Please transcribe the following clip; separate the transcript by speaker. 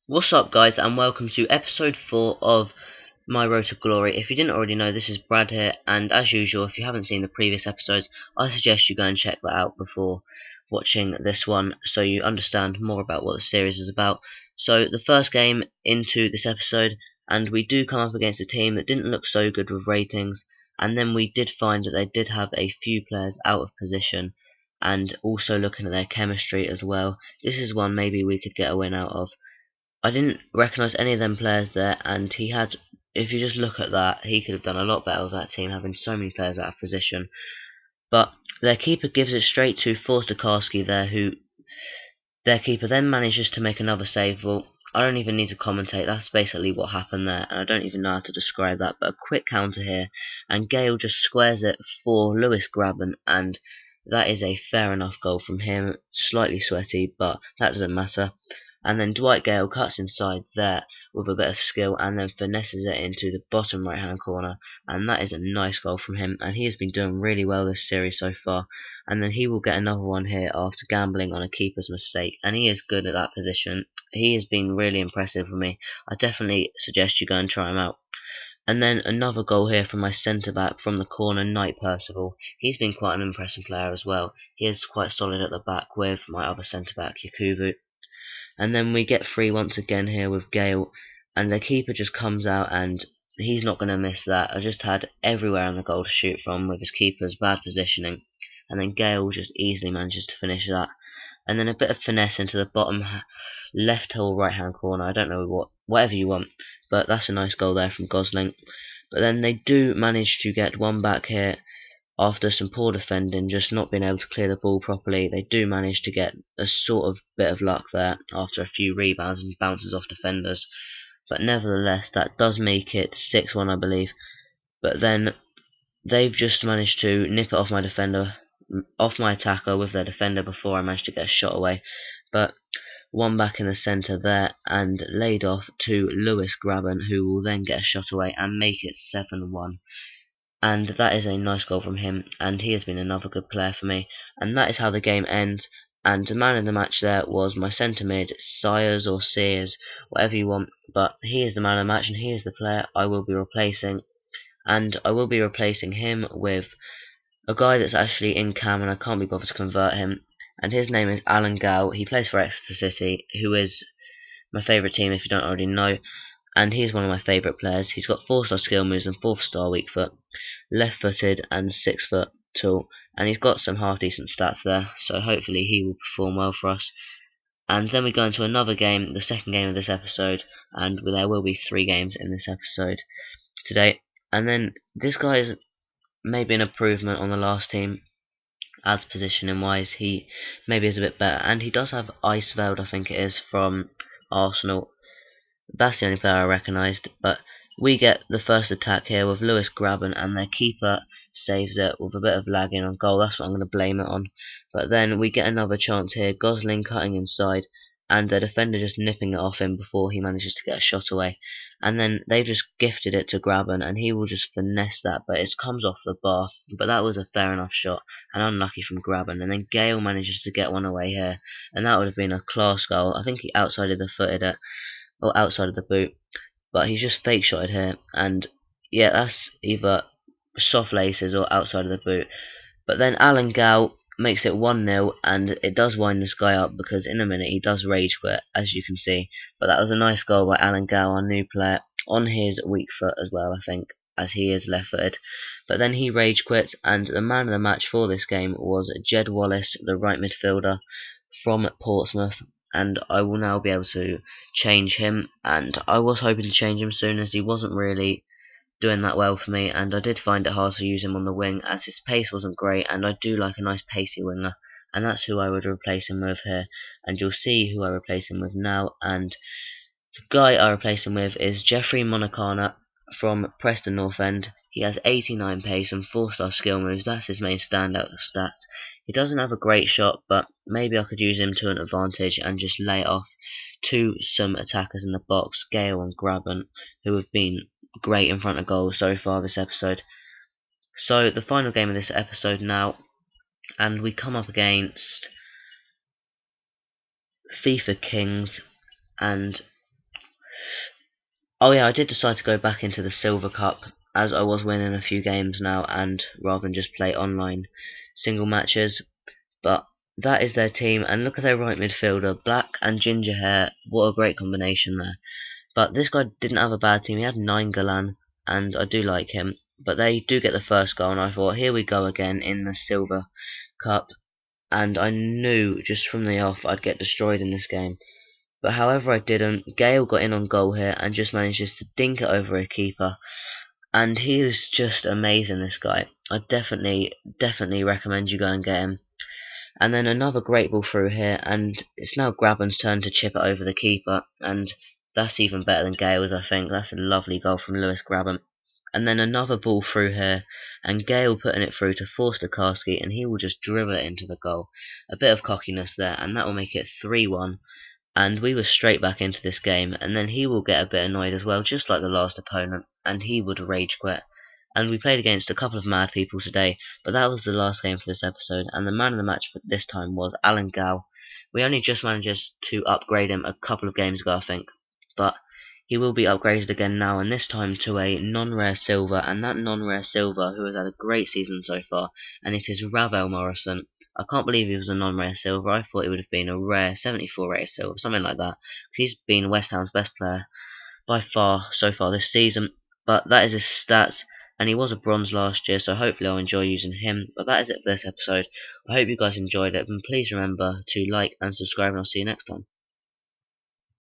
Speaker 1: What's up, guys, and welcome to episode 4 of My Road to Glory. If you didn't already know, this is Brad here, and as usual, if you haven't seen the previous episodes, I suggest you go and check that out before watching this one, so you understand more about what the series is about. So, the first game into this episode, and we do come up against a team that didn't look so good with ratings, and then we did find that they did have a few players out of position, and also looking at their chemistry as well. This is one maybe we could get a win out of. I didn't recognise any of them players there, and he had, if you just look at that, he could have done a lot better with that team, having so many players out of position. But their keeper gives it straight to Forster there, who their keeper then manages to make another save. Well, I don't even need to commentate, that's basically what happened there, and I don't even know how to describe that, but a quick counter here, and Gale just squares it for Lewis Graben, and that is a fair enough goal from him, slightly sweaty, but that doesn't matter. And then Dwight Gale cuts inside there with a bit of skill and then finesses it into the bottom right hand corner, and that is a nice goal from him, and he has been doing really well this series so far. And then he will get another one here after gambling on a keeper's mistake, and he is good at that position. He has been really impressive for me. I definitely suggest you go and try him out. And then another goal here from my centre-back from the corner, Knight Percival. He's been quite an impressive player as well. He is quite solid at the back with my other centre-back, Yakubu. And then we get free once again here with Gale, and the keeper just comes out, and he's not going to miss that. I just had everywhere on the goal to shoot from with his keeper's bad positioning, and then Gale just easily manages to finish that. And then a bit of finesse into the bottom left or right hand corner, I don't know, whatever you want, but that's a nice goal there from Gosling. But then they do manage to get one back here after some poor defending, just not being able to clear the ball properly. They do manage to get a sort of bit of luck there after a few rebounds and bounces off defenders. But nevertheless, that does make it 6-1, I believe. But then they've just managed to nip it off my defender, off my attacker with their defender before I managed to get a shot away. But one back in the centre there and laid off to Lewis Graben, who will then get a shot away and make it 7-1. And that is a nice goal from him, and he has been another good player for me. And that is how the game ends, and the man of the match there was my centre mid, Sires or Sears, whatever you want, but he is the man of the match, and he is the player I will be replacing. And I will be replacing him with a guy that's actually in cam, and I can't be bothered to convert him, and his name is Alan Gow. He plays for FifaCity, who is my favourite team if you don't already know, and he's one of my favourite players. He's got 4-star skill moves and 4-star weak foot, left-footed and 6-foot tall, and he's got some half-decent stats there, so hopefully he will perform well for us. And then we go into another game, the second game of this episode, and there will be 3 games in this episode today. And then this guy is maybe an improvement on the last team, as positioning wise. He maybe is a bit better, and he does have Iceveld, I think it is, from Arsenal. That's the only player I recognised, but we get the first attack here with Lewis Graben, and their keeper saves it with a bit of lagging on goal. That's what I'm going to blame it on. But then we get another chance here, Gosling cutting inside, and the defender just nipping it off him before he manages to get a shot away. And then they've just gifted it to Graben, and he will just finesse that, but it comes off the bar. But that was a fair enough shot, and unlucky from Graben. And then Gale manages to get one away here, and that would have been a class goal. I think he outsided the footed it, or outside of the boot, but he's just fake shotted here, and yeah, that's either soft laces or outside of the boot. But then Alan Gow makes it 1-0, and it does wind this guy up because in a minute he does rage quit, as you can see. But that was a nice goal by Alan Gow, our new player, on his weak foot as well, I think, as he is left-footed. But then he rage quits, and the man of the match for this game was Jed Wallace, the right midfielder from Portsmouth, and I will now be able to change him, and I was hoping to change him soon as he wasn't really doing that well for me, and I did find it hard to use him on the wing as his pace wasn't great, and I do like a nice pacey winger, and that's who I would replace him with here, and you'll see who I replace him with now. And the guy I replace him with is Jeffrey Monacana from Preston North End. He has 89 pace and 4-star skill moves. That's his main standout stats. He doesn't have a great shot, but maybe I could use him to an advantage and just lay it off to some attackers in the box, Gale and Graben, who have been great in front of goal so far this episode. So the final game of this episode now, and we come up against FIFA Kings, and Oh yeah, I did decide to go back into the Silver Cup as I was winning a few games now, and rather than just play online single matches. But that is their team, and look at their right midfielder, black and ginger hair. What a great combination there. But this guy didn't have a bad team. He had 9 Galan, and I do like him. But they do get the first goal, and I thought, here we go again in the Silver Cup. And I knew just from the off I'd get destroyed in this game. But however I didn't. Gale got in on goal here and just manages to dink it over a keeper. And he is just amazing, this guy. I definitely recommend you go and get him. And then another great ball through here, and it's now Graben's turn to chip it over the keeper, and that's even better than Gale's, I think. That's a lovely goal from Lewis Graben. And then another ball through here, and Gale putting it through to force Lukarski, and he will just dribble it into the goal. A bit of cockiness there, and that will make it 3-1. And we were straight back into this game, and then he will get a bit annoyed as well, just like the last opponent, and he would rage quit. And we played against a couple of mad people today, but that was the last game for this episode, and the man of the match for this time was Alan Gal. We only just managed to upgrade him a couple of games ago, I think, but he will be upgraded again now, and this time to a non-rare silver, and that non-rare silver, who has had a great season so far, and it is Ravel Morrison. I can't believe he was a non-rare silver. I thought it would have been a rare 74 rated silver, something like that. He's been West Ham's best player by far so far this season. But that is his stats, and he was a bronze last year, so hopefully I'll enjoy using him. But that is it for this episode. I hope you guys enjoyed it, and please remember to like and subscribe, and I'll see you next time.